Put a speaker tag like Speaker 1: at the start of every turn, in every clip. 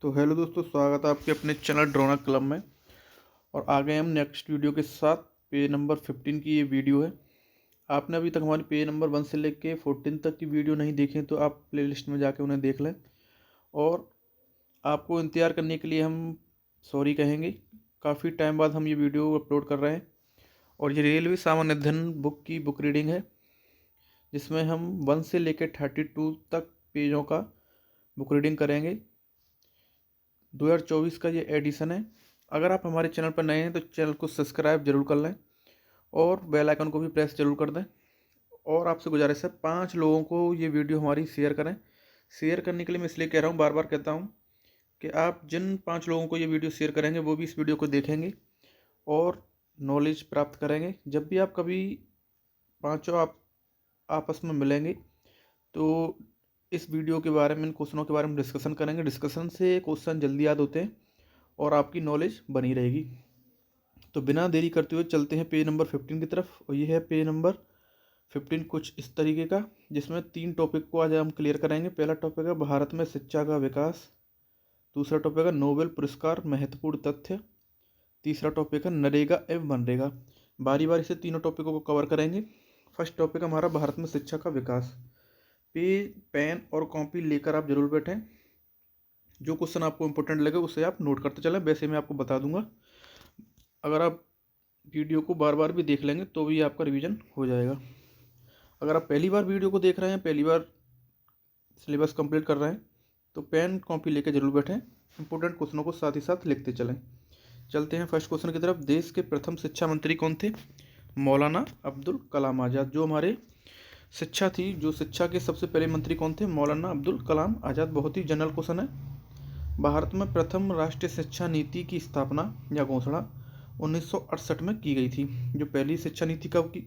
Speaker 1: तो हेलो दोस्तों, स्वागत है आपके अपने चैनल ड्रोना क्लब में। और आ गए हम नेक्स्ट वीडियो के साथ। पेज नंबर 15 की ये वीडियो है। आपने अभी तक हमारी पेज नंबर 1 से लेके 14 तक की वीडियो नहीं देखी तो आप प्लेलिस्ट में जाके उन्हें देख लें। और आपको इंतज़ार करने के लिए हम सॉरी कहेंगे। काफ़ी टाइम बाद हम ये वीडियो अपलोड कर रहे हैं। और ये रेलवे सामान्य अध्ययन बुक की बुक रीडिंग है, जिसमें हम 1 से लेकर 32 तक पेजों का बुक रीडिंग करेंगे। 2024 का ये एडिशन है। अगर आप हमारे चैनल पर नए हैं तो चैनल को सब्सक्राइब जरूर कर लें और बेल आइकन को भी प्रेस जरूर कर दें। और आपसे गुजारिश है 5 लोगों को ये वीडियो हमारी शेयर करें। शेयर करने के लिए मैं इसलिए कह रहा हूँ, बार बार कहता हूँ कि आप जिन 5 लोगों को ये वीडियो शेयर करेंगे वो भी इस वीडियो को देखेंगे और नॉलेज प्राप्त करेंगे। जब भी आप कभी पाँचों आप आपस में मिलेंगे तो इस वीडियो के बारे में, इन क्वेश्चनों के बारे में डिस्कशन करेंगे। डिस्कशन से क्वेश्चन जल्दी याद होते हैं और आपकी नॉलेज बनी रहेगी। तो बिना देरी करते हुए चलते हैं पेज नंबर 15 की तरफ। और ये है पेज नंबर 15 कुछ इस तरीके का, जिसमें 3 टॉपिक को आज हम क्लियर करेंगे। पहला टॉपिक है भारत में शिक्षा का विकास। दूसरा टॉपिक है नोबेल पुरस्कार महत्वपूर्ण तथ्य। तीसरा टॉपिक है नरेगा एवं मनरेगा। बारी बारी से तीनों टॉपिकों को कवर करेंगे। फर्स्ट टॉपिक हमारा भारत में शिक्षा का विकास। पेन और कॉपी लेकर आप जरूर बैठें। जो क्वेश्चन आपको इंपॉर्टेंट लगे उसे आप नोट करते चलें। वैसे मैं आपको बता दूंगा, अगर आप वीडियो को बार बार भी देख लेंगे तो भी आपका रिवीजन हो जाएगा। अगर आप पहली बार वीडियो को देख रहे हैं, पहली बार सिलेबस कंप्लीट कर रहे हैं, तो पेन कॉपी लेकर जरूर बैठें। इंपॉर्टेंट क्वेश्चनों को साथ ही साथ लिखते चलें। चलते हैं फर्स्ट क्वेश्चन की तरफ। देश के प्रथम शिक्षा मंत्री कौन थे? मौलाना अब्दुल कलाम आज़ाद। जो हमारे शिक्षा थी, जो शिक्षा के सबसे पहले मंत्री कौन थे? मौलाना अब्दुल कलाम आज़ाद। बहुत ही जनरल क्वेश्चन है। भारत में प्रथम राष्ट्रीय शिक्षा नीति की स्थापना या घोषणा 1968 में की गई थी। जो पहली शिक्षा नीति कब की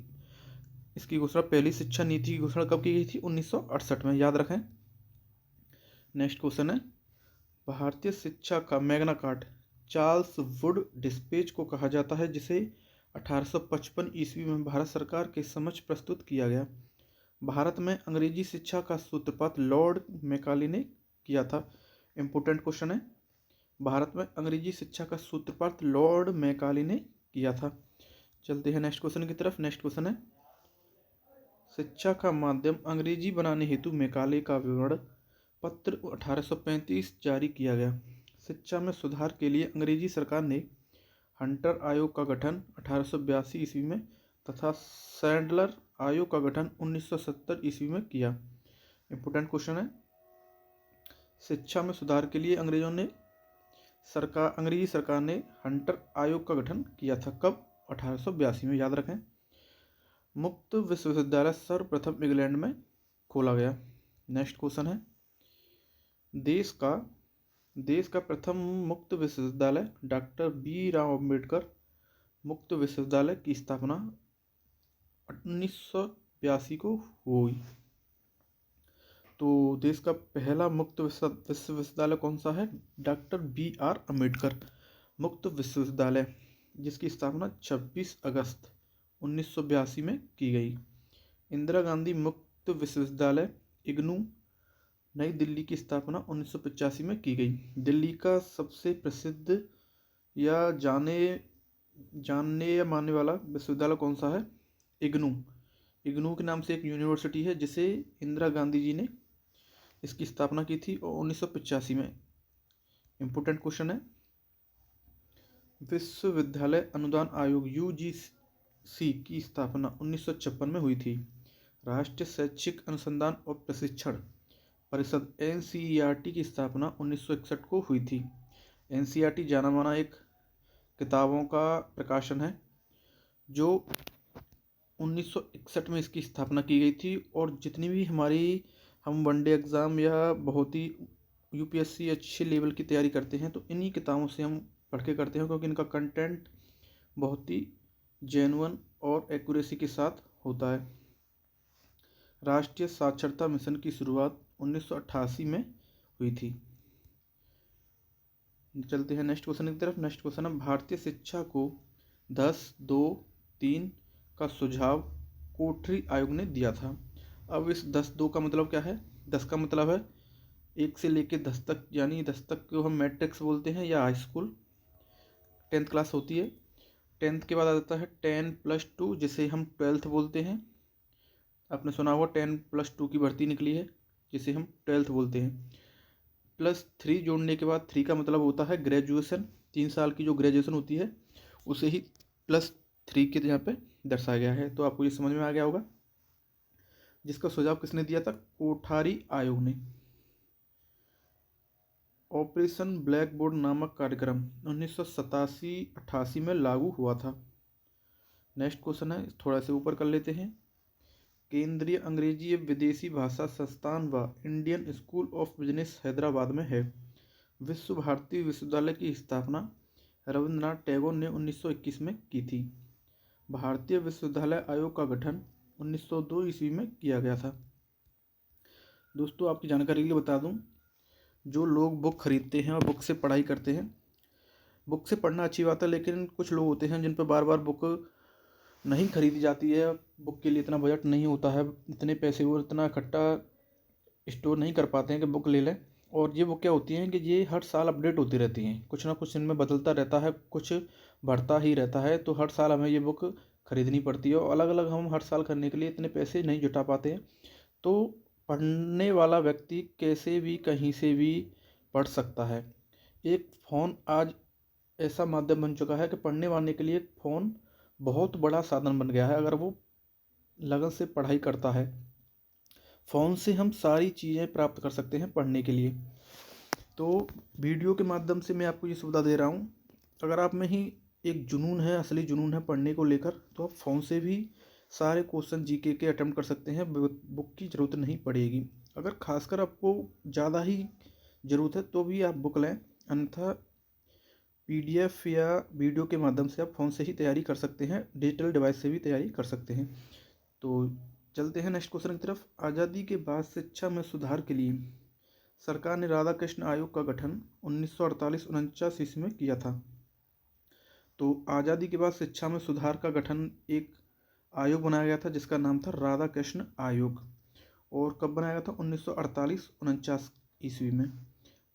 Speaker 1: इसकी घोषणा पहली शिक्षा नीति की घोषणा कब की गई थी? 1968 में, याद रखें। नेक्स्ट क्वेश्चन है, भारतीय शिक्षा का Magna carta Charles Wood dispatch को कहा जाता है, जिसे 1855 ईस्वी में भारत सरकार के समक्ष प्रस्तुत किया गया। भारत में अंग्रेजी शिक्षा का सूत्रपात लॉर्ड मैकाले ने किया था। इंपोर्टेंट क्वेश्चन है। भारत में अंग्रेजी शिक्षा का सूत्रपात लॉर्ड मैकाले ने किया था। चलते हैं नेक्स्ट क्वेश्चन की तरफ। नेक्स्ट क्वेश्चन है, शिक्षा का माध्यम अंग्रेजी बनाने हेतु मैकाले का विवरण पत्र 1835 जारी किया गया। शिक्षा में सुधार के लिए अंग्रेजी सरकार ने हंटर आयोग का गठन 1882 ईस्वी में तथा सैंडलर आयोग का गठन 1970 ईस्वी में किया। इंपोर्टेंट क्वेश्चन है, शिक्षा में सुधार के लिए अंग्रेजी सरकार ने हंटर आयोग का गठन किया था। कब? 1882 में, याद रखें। मुक्त विश्वविद्यालय सर्वप्रथम इंग्लैंड में खोला गया। नेक्स्ट क्वेश्चन है, देश का प्रथम मुक्त विश्वविद्यालय डॉक्टर बी राव अम्बेडकर मुक्त विश्वविद्यालय की स्थापना 1982 को हुई। तो देश का पहला मुक्त विश्वविद्यालय कौन सा है? डॉक्टर बी आर अम्बेडकर मुक्त विश्वविद्यालय, जिसकी स्थापना 26 अगस्त 1982 में की गई। इंदिरा गांधी मुक्त विश्वविद्यालय इग्नू नई दिल्ली की स्थापना 1985 में की गई। दिल्ली का सबसे प्रसिद्ध या जानने या मानने वाला विश्वविद्यालय कौन सा है? इग्नू के नाम से एक यूनिवर्सिटी है, जिसे इंदिरा गांधी जी ने इसकी स्थापना की थी और 1985 में। इंपोर्टेंट क्वेश्चन है, विश्वविद्यालय अनुदान आयोग यूजीसी की स्थापना 1956 में हुई थी। राष्ट्रीय शैक्षिक अनुसंधान और प्रशिक्षण परिषद एनसीईआरटी की स्थापना 1961 को हुई थी। एनसीईआरटी जाना माना एक किताबों का प्रकाशन है, जो 1961 में इसकी स्थापना की गई थी। और जितनी भी हम वनडे एग्ज़ाम या बहुत ही यूपीएससी अच्छे लेवल की तैयारी करते हैं तो इन्हीं किताबों से हम पढ़ के करते हैं, क्योंकि इनका कंटेंट बहुत ही जेन्युइन और एक्यूरेसी के साथ होता है। राष्ट्रीय साक्षरता मिशन की शुरुआत 1988 में हुई थी। चलते हैं नेक्स्ट क्वेश्चन की तरफ। नेक्स्ट क्वेश्चन है, भारतीय शिक्षा को 10-2-3 का सुझाव कोठरी आयोग ने दिया था। अब इस 10-2 का मतलब क्या है? 10 का मतलब है 1 से लेके 10 तक, यानी 10 तक को हम मैट्रिक्स बोलते हैं या हाई स्कूल, 10th क्लास होती है। 10th के बाद आ जाता है 10+2 जिसे हम 12th बोलते हैं। आपने सुना होगा 10+2 की भर्ती निकली है जिसे हम 12th बोलते हैं। +3 जोड़ने के बाद 3 का मतलब होता है ग्रेजुएशन, 3 साल की जो ग्रेजुएशन होती है उसे ही +3 के यहाँ पे दर्शाया गया है। तो आपको ये समझ में आ गया होगा। जिसका सुझाव किसने दिया था? कोठारी आयोग ने। ऑपरेशन ब्लैक बोर्ड नामक कार्यक्रम 1987-88 में लागू हुआ था। नेक्स्ट क्वेश्चन है, थोड़ा से ऊपर कर लेते हैं। केंद्रीय अंग्रेजी एवं विदेशी भाषा संस्थान व Indian school of business Hyderabad में है। विश्व भारती विश्वविद्यालय की स्थापना रविंद्रनाथ टैगोर ने 1921 में की थी। भारतीय विश्वविद्यालय आयोग का गठन 1902 ईस्वी में किया गया था। दोस्तों आपकी जानकारी के लिए बता दूं, जो लोग बुक खरीदते हैं और बुक से पढ़ाई करते हैं, बुक से पढ़ना अच्छी बात है, लेकिन कुछ लोग होते हैं जिन पर बार बार बुक नहीं खरीदी जाती है, बुक के लिए इतना बजट नहीं होता है, इतने पैसे वो इतना इकट्ठा स्टोर नहीं कर पाते हैं कि बुक ले लें। और ये बुक क्या होती हैं कि ये हर साल अपडेट होती रहती हैं, कुछ ना कुछ इनमें बदलता रहता है, कुछ बढ़ता ही रहता है। तो हर साल हमें ये बुक खरीदनी पड़ती है और अलग अलग हम हर साल करने के लिए इतने पैसे नहीं जुटा पाते हैं। तो पढ़ने वाला व्यक्ति कैसे भी कहीं से भी पढ़ सकता है। एक फ़ोन आज ऐसा माध्यम बन चुका है कि पढ़ने वाले के लिए फ़ोन बहुत बड़ा साधन बन गया है। अगर वो लगन से पढ़ाई करता है, फ़ोन से हम सारी चीज़ें प्राप्त कर सकते हैं पढ़ने के लिए। तो वीडियो के माध्यम से मैं आपको ये सुविधा दे रहा हूँ। अगर आप में ही एक जुनून है, असली जुनून है पढ़ने को लेकर, तो आप फ़ोन से भी सारे क्वेश्चन जीके के अटेम्प्ट कर सकते हैं, बुक की ज़रूरत नहीं पड़ेगी। अगर खासकर आपको ज़्यादा ही ज़रूरत है तो भी आप बुक लें, अन्यथा PDF या वीडियो के माध्यम से आप फ़ोन से ही तैयारी कर सकते हैं, डिजिटल डिवाइस से भी तैयारी कर सकते हैं। तो चलते हैं नेक्स्ट क्वेश्चन की तरफ। आज़ादी के बाद शिक्षा में सुधार के लिए सरकार ने राधा कृष्ण आयोग का गठन 1948-49 ईस्वी में किया था। तो आज़ादी के बाद शिक्षा में सुधार का गठन एक आयोग बनाया गया था जिसका नाम था राधा कृष्ण आयोग। और कब बनाया गया था? 1948-49 ईस्वी में।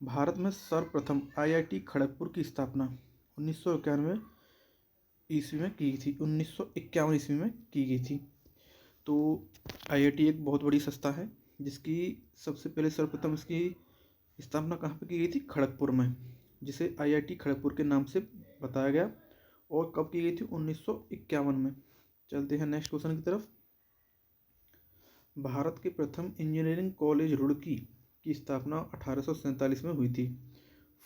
Speaker 1: भारत में सर्वप्रथम IIT खड़गपुर की स्थापना 1991 ईस्वी में की गई थी, 1951 ईस्वी में की गई थी। तो IIT एक बहुत बड़ी संस्था है जिसकी सबसे पहले सर्वप्रथम इसकी स्थापना कहाँ पर की गई थी? खड़गपुर में, जिसे IIT खड़गपुर के नाम से बताया गया। और कब की गई थी? 1951 में। चलते हैं नेक्स्ट क्वेश्चन की तरफ। भारत के प्रथम इंजीनियरिंग कॉलेज रुड़की की स्थापना 1847 में हुई थी।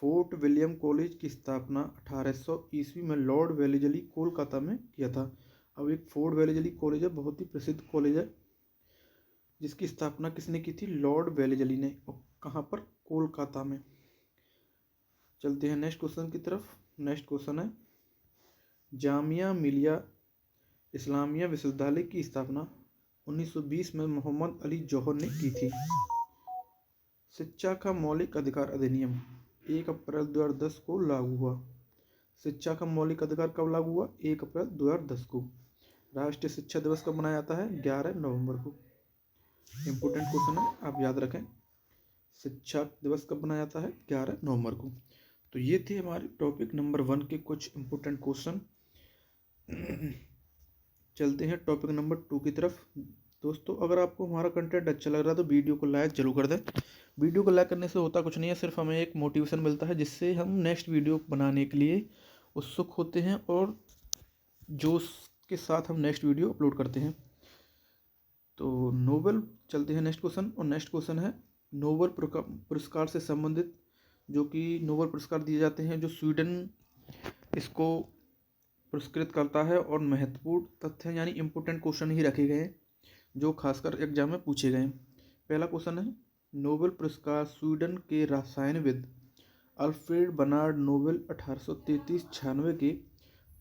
Speaker 1: फोर्ट विलियम कॉलेज की स्थापना 1800 ईस्वी में लॉर्ड वेलेजली कोलकाता में किया था। अब एक फोर्ट वेलेजली कॉलेज है, बहुत ही प्रसिद्ध कॉलेज है, जिसकी स्थापना किसने की थी? लॉर्ड वेलेजली ने। और कहाँ पर? कोलकाता में। चलते हैं नेक्स्ट क्वेश्चन की तरफ। नेक्स्ट क्वेश्चन है, जामिया मिलिया इस्लामिया विश्वविद्यालय की स्थापना 1920 में मोहम्मद अली जौहर ने की थी। शिक्षा का मौलिक अधिकार अधिनियम 1 अप्रैल 2010 को लागू हुआ। शिक्षा का मौलिक अधिकार कब लागू हुआ? 1 अप्रैल 2010 को। राष्ट्रीय शिक्षा दिवस कब मनाया जाता है? 11 नवंबर को। इम्पोर्टेंट क्वेश्चन है, आप याद रखें। शिक्षा दिवस कब मनाया जाता है? 11 नवंबर को। तो ये थे हमारे टॉपिक नंबर 1 के कुछ इम्पोर्टेंट क्वेश्चन। चलते हैं टॉपिक नंबर 2 की तरफ। दोस्तों अगर आपको हमारा कंटेंट अच्छा लग रहा है तो वीडियो को लाइक जरूर कर दें। वीडियो को लाइक करने से होता कुछ नहीं है, सिर्फ हमें एक मोटिवेशन मिलता है जिससे हम नेक्स्ट वीडियो बनाने के लिए उत्सुक होते हैं और जोश के साथ हम नेक्स्ट वीडियो अपलोड करते हैं। तो नोबेल, चलते हैं नेक्स्ट क्वेश्चन। और नेक्स्ट क्वेश्चन है नोबेल पुरस्कार से संबंधित, जो कि नोबेल पुरस्कार दिए जाते हैं, जो स्वीडन इसको पुरस्कृत करता है। और महत्वपूर्ण तथ्य यानी इम्पोर्टेंट क्वेश्चन ही रखे गए हैं जो खासकर एग्जाम में पूछे गए हैं। पहला क्वेश्चन है, नोबेल पुरस्कार स्वीडन के रसायनविद अल्फ्रेड बर्नार्ड नोबेल 1833-96 के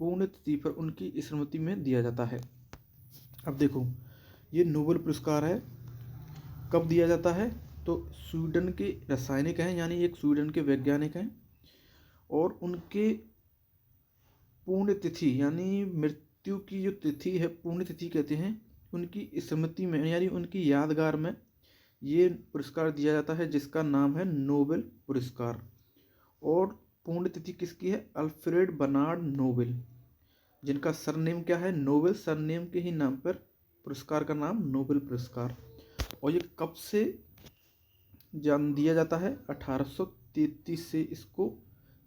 Speaker 1: पुण्यतिथि पर उनकी स्मृति में दिया जाता है। अब देखो, ये नोबेल पुरस्कार है, कब दिया जाता है? तो स्वीडन के रासायनिक हैं, यानी एक स्वीडन के वैज्ञानिक हैं, और उनके पुण्यतिथि यानी मृत्यु की जो तिथि है, पुण्यतिथि कहते हैं, उनकी स्मृति में यानी उनकी यादगार में ये पुरस्कार दिया जाता है जिसका नाम है नोबेल पुरस्कार। और पूर्ण तिथि किसकी है? अल्फ्रेड बर्नार्ड नोबेल, जिनका सरनेम क्या है? नोबेल। सरनेम के ही नाम पर पुरस्कार का नाम नोबेल पुरस्कार। और ये कब से जान दिया जाता है? 1833 से इसको,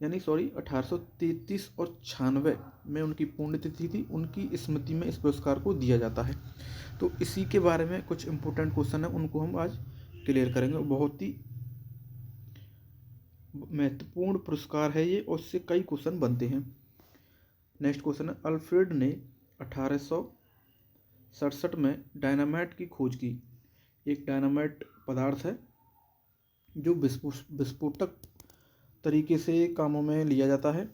Speaker 1: यानी 1833 और 96 में उनकी पुण्यतिथि थी, उनकी स्मृति में इस पुरस्कार को दिया जाता है। तो इसी के बारे में कुछ इंपॉर्टेंट क्वेश्चन है, उनको हम आज क्लियर करेंगे। बहुत ही महत्वपूर्ण पुरस्कार है ये, और उससे कई क्वेश्चन बनते हैं। नेक्स्ट क्वेश्चन है, अल्फ्रेड ने 1867 में डायनामाइट की खोज की। एक डायनामाइट पदार्थ है जो विस्फोटक तरीके से कामों में लिया जाता है।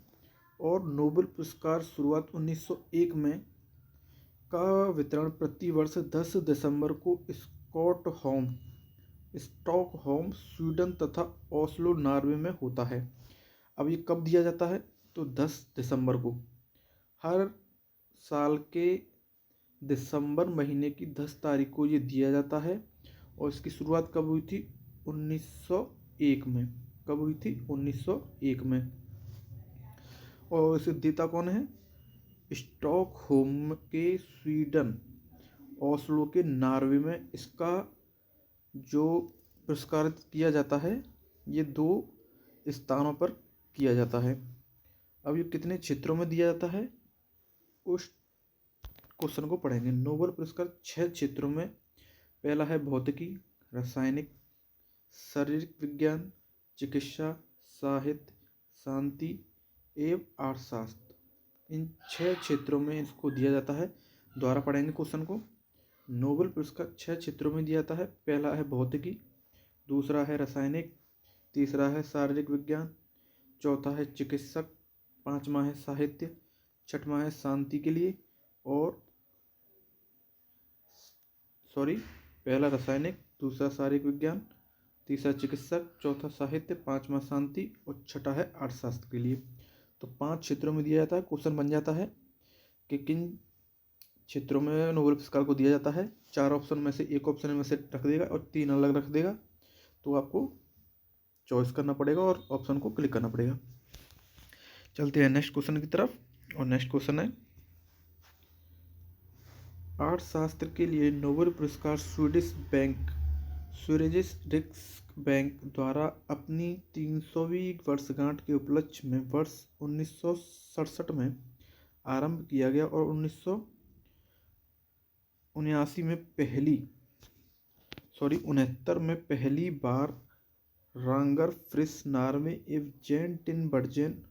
Speaker 1: और नोबेल पुरस्कार शुरुआत 1901 में का वितरण प्रतिवर्ष 10 दिसंबर को स्टॉकहोम स्वीडन तथा ओस्लो नॉर्वे में होता है। अब ये कब दिया जाता है? तो 10 दिसंबर को। हर साल के दिसंबर महीने की 10 तारीख को ये दिया जाता है। और इसकी शुरुआत कब हुई थी? 1901 में। कब हुई थी? 1901 में। और इसे देता कौन है? स्टॉकहोम के स्वीडन, ओस्लो के नॉर्वे में इसका जो पुरस्कार किया जाता है, ये 2 स्थानों पर किया जाता है। अब ये कितने क्षेत्रों में दिया जाता है, उस क्वेश्चन को पढ़ेंगे। नोबेल पुरस्कार 6 क्षेत्रों में, पहला है भौतिकी, रासायनिक, शारीरिक विज्ञान, चिकित्सा, साहित्य, शांति एवं अर्थशास्त्र। इन 6 क्षेत्रों में इसको दिया जाता है। द्वारा पढ़ेंगे क्वेश्चन को। नोबेल पुरस्कार 6 क्षेत्रों में दिया जाता है। पहला है भौतिकी, दूसरा है रासायनिक, तीसरा है शारीरिक विज्ञान, चौथा है चिकित्सक, पांचवा है साहित्य, छठवां है शांति के लिए। और पहला रासायनिक, दूसरा शारीरिक विज्ञान, तीसरा चिकित्सक, चौथा साहित्य, पांचवा शांति और छठा है अर्थशास्त्र के लिए। तो 5 क्षेत्रों में दिया जाता है। क्वेश्चन बन जाता है कि किन क्षेत्रों में नोबेल पुरस्कार को दिया जाता है। 4 ऑप्शन में से एक ऑप्शन में से रख देगा और 3 अलग रख देगा। तो आपको चॉइस करना पड़ेगा और ऑप्शन को क्लिक करना पड़ेगा। चलते हैं नेक्स्ट क्वेश्चन की तरफ। और नेक्स्ट क्वेश्चन है, अर्थशास्त्र के लिए नोबेल पुरस्कार स्वीडिश रिक्सबैंक द्वारा अपनी 300वीं वर्षगांठ के उपलक्ष्य में वर्ष 1967 में आरंभ किया गया और 1979 में पहली बार रांगर फ्रिस नॉर्वे एवं जेन टिनबर्जेन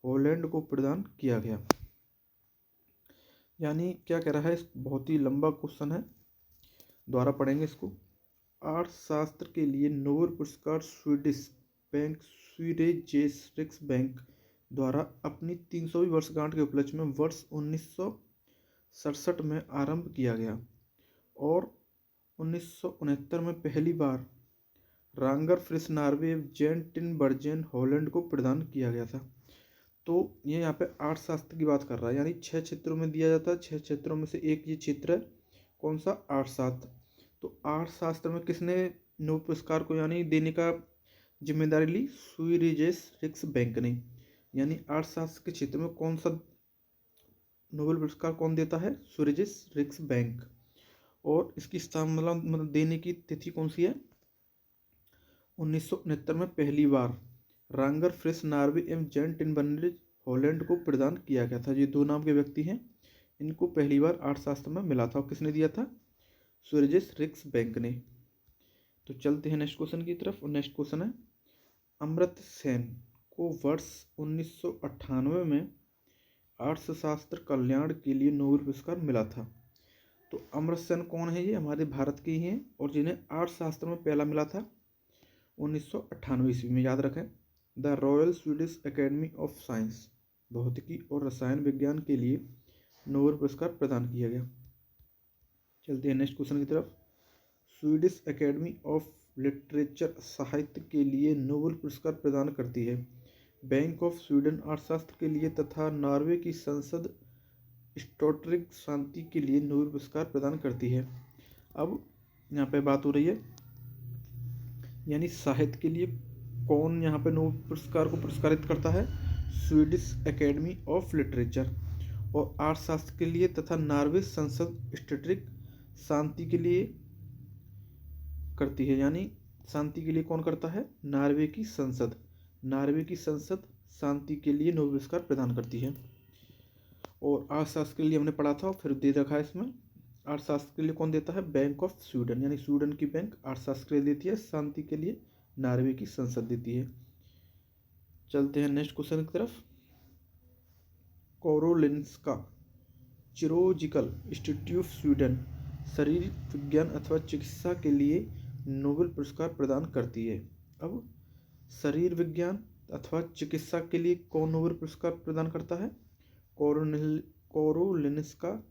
Speaker 1: हॉलैंड को प्रदान किया गया। यानी क्या कह रहा है, बहुत ही लंबा क्वेश्चन है, द्वारा पढ़ेंगे इसको। अर्थशास्त्र के लिए नोबेल पुरस्कार स्वीडिश रिक्सबैंक द्वारा अपनी 300वीं वर्षगांठ के उपलक्ष्य में वर्ष 1967 में आरंभ किया गया और 1969 में पहली बार रांगर फ्रिस नॉर्वे जेन टिनबर्जेन हॉलैंड को प्रदान किया गया था। तो ये यहाँ पे अर्थशास्त्र की बात कर रहा है, यानी 6 क्षेत्रों में दिया जाता है। 6 क्षेत्रों में से एक ये क्षेत्र है, कौन सा? अर्थशास्त्र। तो अर्थशास्त्र में किसने नोबेल पुरस्कार को यानी देने का जिम्मेदारी ली? स्वीडिश रिक्सबैंक ने। यानी अर्थशास्त्र के क्षेत्र में कौन सा नोबेल पुरस्कार कौन देता है? Swedish Riksbank. और इसकी मतलब देने की तिथि कौन सी है? 1969 में पहली बार रांगर फ्रिस नॉर्वे एवं जेन टिनबर्जेन हॉलैंड को प्रदान किया गया था। ये 2 नाम के व्यक्ति हैं, इनको पहली बार अर्थशास्त्र में मिला था। और किसने दिया था? स्वीडिश रिक्सबैंक ने। तो चलते हैं नेक्स्ट क्वेश्चन की तरफ। और नेक्स्ट क्वेश्चन है, अमर्त्य सेन को वर्ष 1998 में अर्थशास्त्र कल्याण के लिए नोबेल पुरस्कार मिला था। तो अमर्त्य सेन कौन है? ये हमारे भारत के ही हैं और जिन्हें अर्थशास्त्र में पहला मिला था 1998 ईस्वी में। याद रखें, the royal Swedish academy of science, भौतिकी और रसायन विज्ञान के लिए नोबेल पुरस्कार प्रदान किया गया। चलते हैं नेक्स्ट क्वेश्चन की तरफ। स्वीडिश एकेडमी ऑफ लिटरेचर साहित्य के लिए नोबेल पुरस्कार प्रदान करती है। बैंक ऑफ स्वीडन अर्थशास्त्र के लिए तथा नॉर्वे की संसद स्टोटरिक शांति के लिए नोबेल पुरस्कार प्रदान करती है। अब यहाँ पे बात हो रही है यानी साहित्य के लिए कौन यहाँ पे नोबेल पुरस्कार को पुरस्कारित करता है? Swedish academy of literature. और अर्थशास्त्र के लिए तथा नॉर्वे संसद स्टैटिक शांति के लिए करती है। यानी शांति के लिए कौन करता है? नॉर्वे की संसद। नॉर्वे की संसद शांति के लिए नोबेल पुरस्कार प्रदान करती है। और अर्थशास्त्र के लिए हमने पढ़ा था, फिर दे रखा है इसमें। अर्थशास्त्र के लिए कौन देता है? बैंक ऑफ स्वीडन, यानी स्वीडन की बैंक अर्थशास्त्र के लिए देती है। शांति के लिए नॉर्वे की संसद देती है। चलते हैं नेक्स्ट क्वेश्चन की तरफ। कोरोलिन्स्का चिरोजिकल इंस्टीट्यूट स्वीडन शरीर विज्ञान अथवा चिकित्सा के लिए नोबेल पुरस्कार प्रदान करती है। अब शरीर विज्ञान अथवा चिकित्सा के लिए कौन नोबेल पुरस्कार प्रदान करता है? कोरोलिन्स्का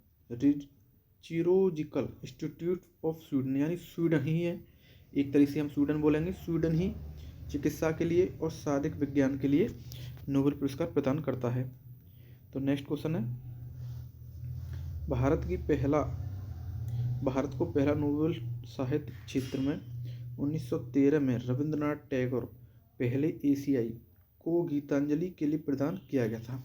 Speaker 1: चिरोजिकल इंस्टीट्यूट ऑफ स्वीडन, यानी स्वीडन ही है, एक तरीके से हम स्वीडन बोलेंगे। स्वीडन ही चिकित्सा के लिए और शारीरिक विज्ञान के लिए नोबेल पुरस्कार प्रदान करता है। तो नेक्स्ट क्वेश्चन है, भारत को पहला नोबेल साहित्य क्षेत्र में 1913 में रविंद्रनाथ टैगोर पहले एशियाई को गीतांजलि के लिए प्रदान किया गया था।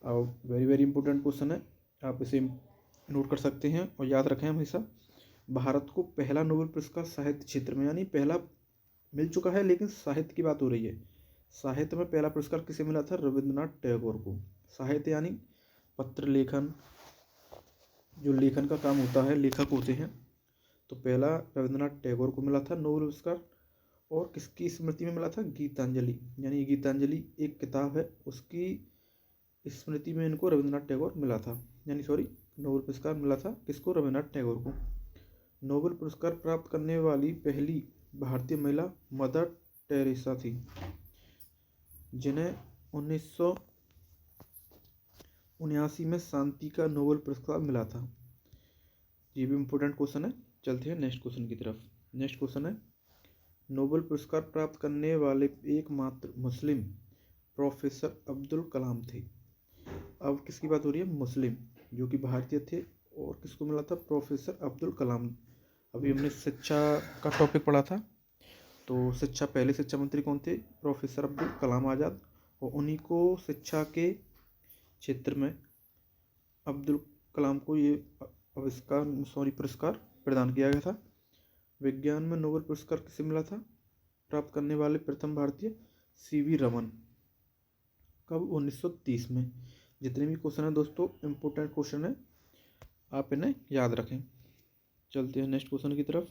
Speaker 1: अब वेरी वेरी इंपॉर्टेंट क्वेश्चन है, आप इसे नोट कर सकते हैं और याद रखें हमेशा। भारत को पहला नोबेल पुरस्कार साहित्य क्षेत्र में, यानी पहला मिल चुका है लेकिन साहित्य की बात हो रही है। साहित्य में पहला पुरस्कार किसे मिला था? रविंद्रनाथ टैगोर को। साहित्य यानी पत्र लेखन, जो लेखन का काम होता है, लेखक होते हैं। तो पहला रविंद्रनाथ टैगोर को मिला था नोबेल पुरस्कार। और किसकी स्मृति में मिला था? गीतांजलि, यानी गीतांजलि एक किताब है, उसकी स्मृति में इनको रविंद्रनाथ टैगोर मिला था, यानी नोबेल पुरस्कार मिला था किसको? रविंद्रनाथ टैगोर को। नोबेल पुरस्कार प्राप्त करने वाली पहली भारतीय महिला मदर टेरेसा थी, जिन्हें 1979 में शांति का नोबेल पुरस्कार मिला था। ये भी इम्पोर्टेंट क्वेश्चन है। चलते हैं नेक्स्ट क्वेश्चन की तरफ। नेक्स्ट क्वेश्चन है, नोबेल पुरस्कार प्राप्त करने वाले एकमात्र मुस्लिम प्रोफेसर अब्दुल कलाम थे। अब किसकी बात हो रही है? मुस्लिम, जो कि भारतीय थे। और किसको मिला था? प्रोफेसर अब्दुल कलाम। अभी हमने शिक्षा का टॉपिक पढ़ा था, तो पहले शिक्षा मंत्री कौन थे? प्रोफेसर अब्दुल कलाम आज़ाद। और उन्हीं को शिक्षा के क्षेत्र में अब्दुल कलाम को ये पुरस्कार प्रदान किया गया था। विज्ञान में नोबेल पुरस्कार किसे मिला था? प्राप्त करने वाले प्रथम भारतीय सीवी रमन। कब? 1930 में। जितने भी क्वेश्चन है दोस्तों, इम्पोर्टेंट क्वेश्चन है, आप इन्हें याद रखें। चलते हैं नेक्स्ट क्वेश्चन की तरफ।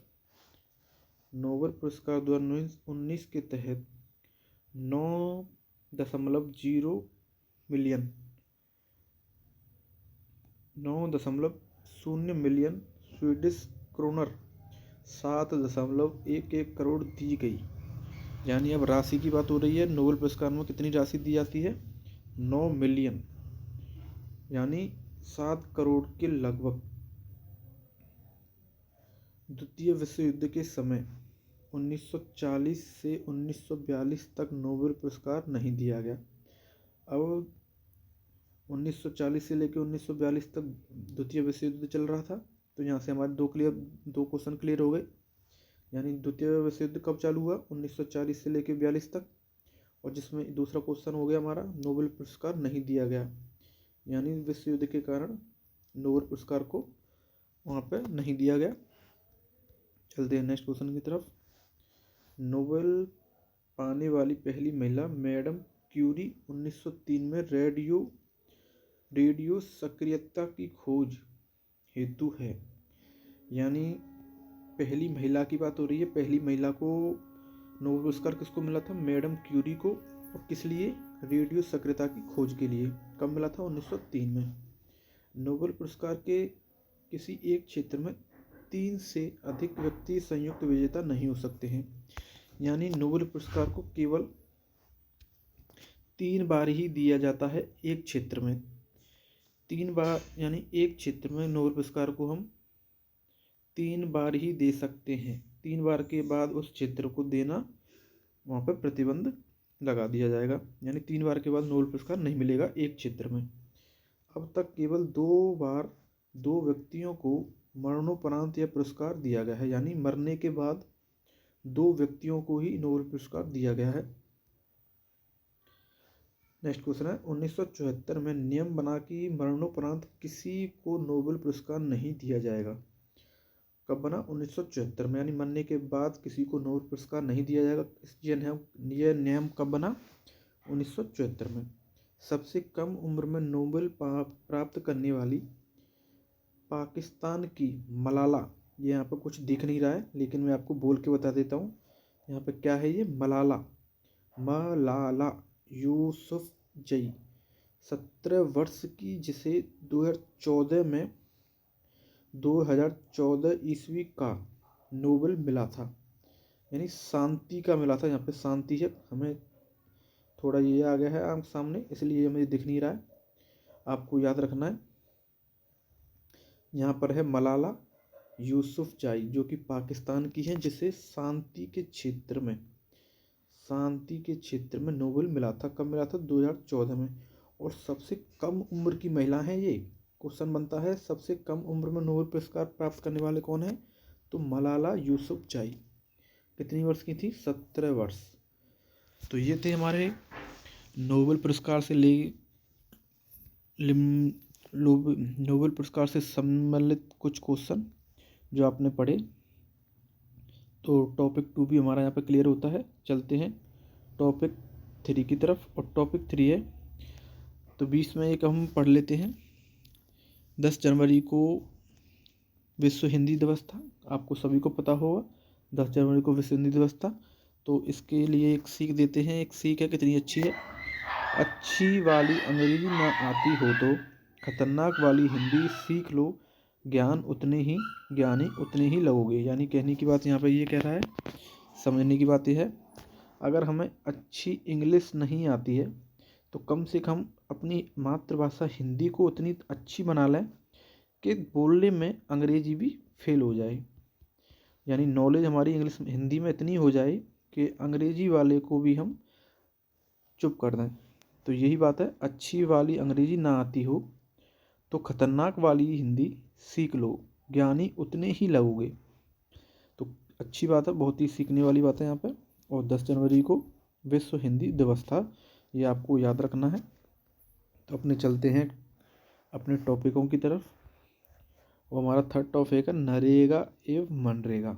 Speaker 1: नोबेल पुरस्कार 2019 के तहत 9.0 मिलियन स्वीडिश क्रोनर 7.11 करोड़ दी गई। यानी अब राशि की बात हो रही है। नोबेल पुरस्कार में कितनी राशि दी जाती है? 9 मिलियन, यानी 7 करोड़ के लगभग। द्वितीय विश्व युद्ध के समय 1940 से 1942 तक नोबेल पुरस्कार नहीं दिया गया। अब 1940 से लेकर 1942 तक द्वितीय विश्व युद्ध चल रहा था, तो यहाँ से हमारे दो क्वेश्चन क्लियर हो गए। यानी द्वितीय विश्व युद्ध कब चालू हुआ? 1940 से लेकर 42 तक। और जिसमें दूसरा क्वेश्चन हो गया हमारा, नोबेल पुरस्कार नहीं दिया गया, यानी विश्व युद्ध के कारण नोबेल पुरस्कार को वहाँ पर नहीं दिया गया। चलते हैं नेक्स्ट क्वेश्चन की तरफ। नोबेल पाने वाली पहली महिला मैडम क्यूरी 1903 में रेडियो सक्रियता की खोज हेतु है। यानी पहली महिला की बात हो रही है। पहली महिला को नोबेल पुरस्कार किसको मिला था? मैडम क्यूरी को। और किस लिए? रेडियो सक्रियता की खोज के लिए। कब मिला था? 1903 में। नोबेल पुरस्कार के किसी एक क्षेत्र में 3 से अधिक व्यक्ति संयुक्त विजेता नहीं हो सकते हैं। यानी नोबेल पुरस्कार को केवल 3 बार ही दिया जाता है एक क्षेत्र में। 3 बार, यानी एक क्षेत्र में नोबेल पुरस्कार को हम 3 बार ही दे सकते हैं। 3 बार के बाद उस क्षेत्र को देना, वहाँ पर प्रतिबंध लगा दिया जाएगा। यानी 3 बार के बाद नोबेल पुरस्कार नहीं मिलेगा एक क्षेत्र में। अब तक केवल 2 बार 2 व्यक्तियों को मरणोपरांत यह पुरस्कार दिया गया है। यानी मरने के बाद 2 व्यक्तियों को ही नोबेल पुरस्कार दिया गया है। नेक्स्ट क्वेश्चन है 1974 में नियम बना कि मरणोपरांत किसी को नोबेल पुरस्कार नहीं दिया जाएगा। कब बना? 1974 में, यानी मरने के बाद किसी को नोबेल पुरस्कार नहीं दिया जाएगा। यह नियम कब बना? 1974 में। सबसे कम उम्र में नोबेल प्राप्त करने वाली पाकिस्तान की मलाला, ये यहाँ पर कुछ दिख नहीं रहा है लेकिन मैं आपको बोल के बता देता हूँ। यहाँ पे क्या है? ये मलाला यूसुफजई, 17 वर्ष की, जिसे 2014 ईस्वी का नोबेल मिला था, यानी शांति का मिला था। यहाँ पे शांति है, हमें थोड़ा ये आ गया है आंख सामने, इसलिए मुझे दिख नहीं रहा है, आपको याद रखना है। यहाँ पर है मलाला यूसुफजई, जो कि पाकिस्तान की है, जिसे शांति के क्षेत्र में नोबेल मिला था। कब मिला था? 2014 में। और सबसे कम उम्र की महिला है ये। क्वेश्चन बनता है सबसे कम उम्र में नोबेल पुरस्कार प्राप्त करने वाले कौन है? तो मलाला यूसुफजई। कितनी वर्ष की थी? 17 वर्ष। तो ये थे हमारे नोबेल पुरस्कार से सम्बन्धित कुछ क्वेश्चन जो आपने पढ़े। तो टॉपिक 2 भी हमारा यहाँ पे क्लियर होता है। चलते हैं टॉपिक 3 की तरफ, और टॉपिक 3 है, तो 20 में एक हम पढ़ लेते हैं। 10 जनवरी को विश्व हिंदी दिवस था, आपको सभी को पता होगा 10 जनवरी को विश्व हिंदी दिवस था। तो इसके लिए एक सीख देते हैं। एक सीख है, कितनी अच्छी है। अच्छी वाली अंग्रेजी ना आती हो तो खतरनाक वाली हिंदी सीख लो, ज्ञानी उतने ही लगोगे। यानी कहने की बात यहाँ पर ये कह रहा है, समझने की बात यह है, अगर हमें अच्छी इंग्लिश नहीं आती है तो कम से कम अपनी मातृभाषा हिंदी को उतनी अच्छी बना लें कि बोलने में अंग्रेजी भी फेल हो जाए। यानी नॉलेज हमारी हिंदी में इतनी हो जाए कि अंग्रेजी वाले को भी हम चुप कर दें। तो यही बात है, अच्छी वाली अंग्रेजी ना आती हो तो खतरनाक वाली हिंदी सीख लो, ज्ञानी उतने ही लगोगे। तो अच्छी बात है, बहुत ही सीखने वाली बात है यहाँ पे। और 10 जनवरी को विश्व हिंदी दिवस था, ये आपको याद रखना है। तो अपने चलते हैं अपने टॉपिकों की तरफ। वो हमारा थर्ड टॉपिक है नरेगा एवं मनरेगा।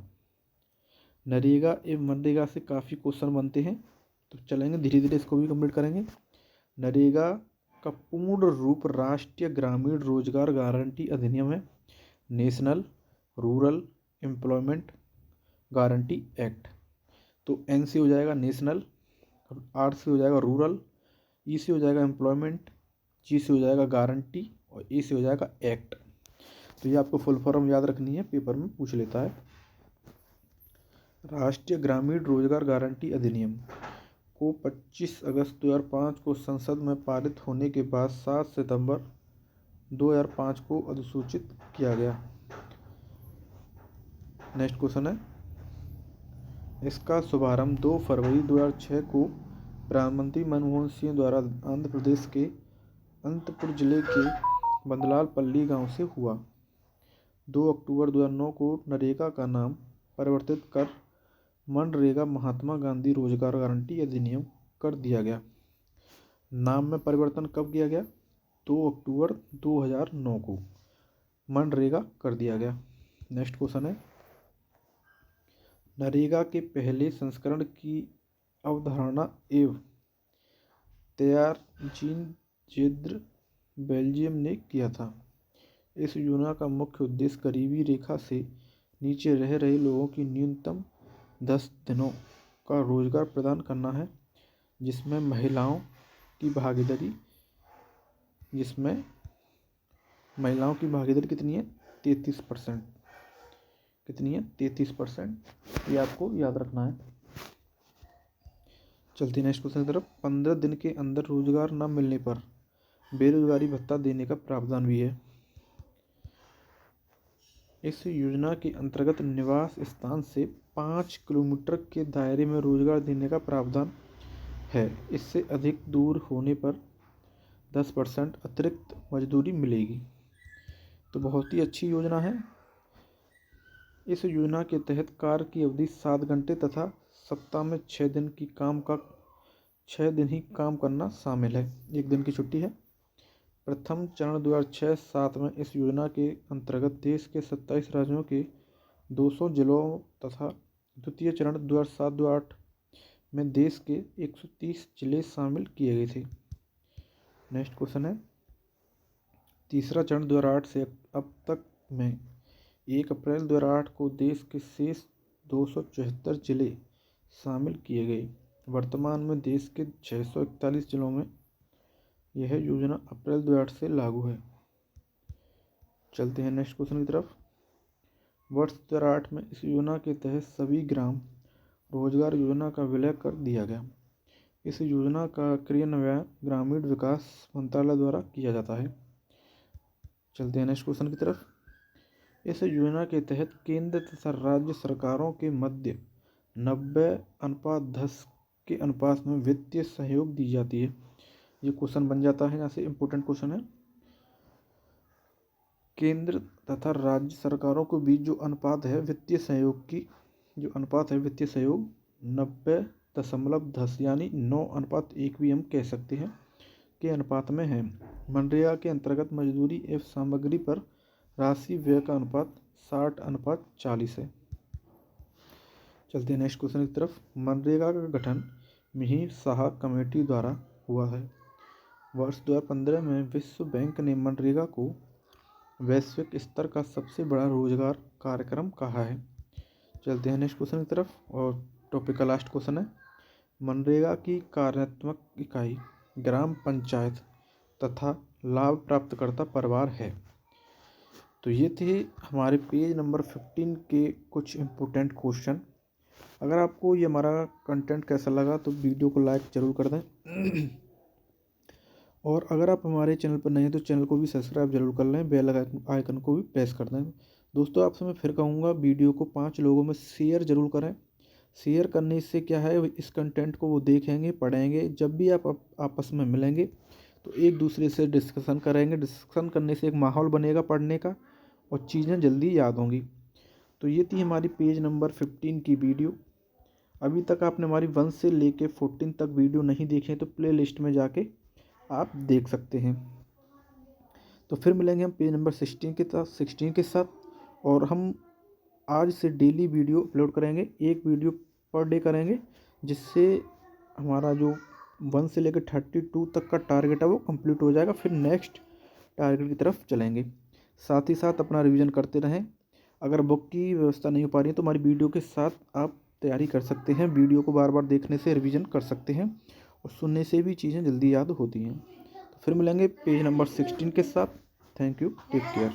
Speaker 1: नरेगा एवं मनरेगा से काफ़ी क्वेश्चन बनते हैं, तो चलेंगे धीरे धीरे इसको भी कंप्लीट करेंगे। नरेगा का पूर्ण रूप राष्ट्रीय ग्रामीण रोजगार गारंटी अधिनियम है, national rural employment guarantee act. तो एन से हो जाएगा नेशनल, आर से हो जाएगा रूरल, ई से हो जाएगा एम्प्लॉयमेंट, जी से हो जाएगा गारंटी, और ए से हो जाएगा एक्ट। तो ये आपको फुल फॉर्म याद रखनी है, पेपर में पूछ लेता है। राष्ट्रीय ग्रामीण रोजगार गारंटी अधिनियम को 25 अगस्त 2005 को संसद में पारित होने के बाद 7 सितंबर 2005 को अधिसूचित किया गया। नेक्स्ट क्वेश्चन है, इसका शुभारंभ 2 फरवरी 2006 को प्रधानमंत्री मनमोहन सिंह द्वारा आंध्र प्रदेश के अनंतपुर जिले के बंदलापल्ली गांव से हुआ। 2 अक्टूबर 2009 को नरेगा का नाम परिवर्तित कर मनरेगा महात्मा गांधी रोजगार गारंटी अधिनियम कर दिया गया। नाम में परिवर्तन कब किया गया? 2 अक्टूबर 2009 को मनरेगा कर दिया गया। नेक्स्ट क्वेश्चन है, नरेगा के पहले संस्करण की अवधारणा एवं तैयार जीन जेद्र बेल्जियम ने किया था। इस योजना का मुख्य उद्देश्य गरीबी रेखा से नीचे रह रहे लोगों की न्यूनतम 10 दिनों का रोजगार प्रदान करना है, जिसमें महिलाओं की भागीदारी कितनी है? 33%। कितनी है? 33%। ये आपको याद रखना है। चलते नेक्स्ट क्वेश्चन की तरफ। 15 दिन के अंदर रोजगार न मिलने पर बेरोजगारी भत्ता देने का प्रावधान भी है। इस योजना के अंतर्गत निवास स्थान से 5 किलोमीटर के दायरे में रोजगार देने का प्रावधान है। इससे अधिक दूर होने पर 10% अतिरिक्त मजदूरी मिलेगी। तो बहुत ही अच्छी योजना है। इस योजना के तहत कार्य की अवधि 7 घंटे तथा सप्ताह में 6 दिन ही काम करना शामिल है। 1 दिन की छुट्टी है। प्रथम चरण 2006-07 में इस योजना के अंतर्गत देश के 27 राज्यों के 200 जिलों तथा द्वितीय चरण 2007-2008 में देश के 130 जिले शामिल किए गए थे। नेक्स्ट क्वेश्चन है, तीसरा चरण 2008 से अब तक में 1 अप्रैल 2008 को देश के शेष 274 जिले शामिल किए गए। वर्तमान में देश के 641 जिलों में यह योजना अप्रैल 2008 से लागू है। चलते हैं नेक्स्ट क्वेश्चन की तरफ। वर्ष 2008 में इस योजना के तहत सभी ग्राम रोजगार योजना का विलय कर दिया गया। इस योजना का क्रियान्वयन ग्रामीण विकास मंत्रालय द्वारा किया जाता है। चलते हैं नेक्स्ट क्वेश्चन की तरफ। इस योजना के तहत केंद्र तथा राज्य सरकारों के मध्य 90:10 के अनुपात में वित्तीय सहयोग दी जाती है। ये क्वेश्चन बन जाता है, यहाँ से इम्पोर्टेंट क्वेश्चन है। केंद्र तथा राज्य सरकारों के बीच जो अनुपात है वित्तीय सहयोग की, जो अनुपात है वित्तीय सहयोग 90:10 यानी 9:1 भी हम कह सकते हैं के अनुपात में है। मनरेगा के अंतर्गत मजदूरी एवं सामग्री पर राशि व्यय का अनुपात 60:40 है। चलते हैं नेक्स्ट क्वेश्चन की तरफ। मनरेगा का गठन मिहिर शाह कमेटी द्वारा हुआ है। वर्ष 2015 में विश्व बैंक ने मनरेगा को वैश्विक स्तर का सबसे बड़ा रोजगार कार्यक्रम कहा है। चलते हैं नेक्स्ट क्वेश्चन की तरफ और टॉपिक का लास्ट क्वेश्चन है, मनरेगा की कार्यात्मक इकाई ग्राम पंचायत तथा लाभ प्राप्तकर्ता परिवार है। तो ये थे हमारे पेज नंबर 15 के कुछ इम्पोर्टेंट क्वेश्चन। अगर आपको ये हमारा कंटेंट कैसा लगा तो वीडियो को लाइक ज़रूर कर दें और अगर आप हमारे चैनल पर नए हैं तो चैनल को भी सब्सक्राइब जरूर कर लें, बेल आइकन को भी प्रेस कर दें। दोस्तों आपसे मैं फिर कहूँगा वीडियो को 5 लोगों में शेयर ज़रूर करें। शेयर करने से क्या है, इस कंटेंट को वो देखेंगे, पढ़ेंगे। जब भी आप आपस में मिलेंगे तो एक दूसरे से डिस्कशन करेंगे। डिस्कशन करने से एक माहौल बनेगा पढ़ने का और चीज़ें जल्दी याद होंगी। तो ये थी हमारी पेज नंबर 15 की वीडियो। अभी तक आपने हमारी 1 से लेके 14 तक वीडियो नहीं देखे तो प्ले लिस्ट में जाके आप देख सकते हैं। तो फिर मिलेंगे हम पेज नंबर 16 के साथ और हम आज से डेली वीडियो अपलोड करेंगे। एक वीडियो पर डे करेंगे जिससे हमारा जो 1 से लेकर 32 तक का टारगेट है वो कंप्लीट हो जाएगा। फिर नेक्स्ट टारगेट की तरफ चलेंगे। साथ ही साथ अपना रिवीजन करते रहें। अगर बुक की व्यवस्था नहीं हो पा रही है तो हमारी वीडियो के साथ आप तैयारी कर सकते हैं। वीडियो को बार बार देखने से रिवीजन कर सकते हैं और सुनने से भी चीज़ें जल्दी याद होती हैं। तो फिर मिलेंगे पेज नंबर 16 के साथ। Thank you, take care.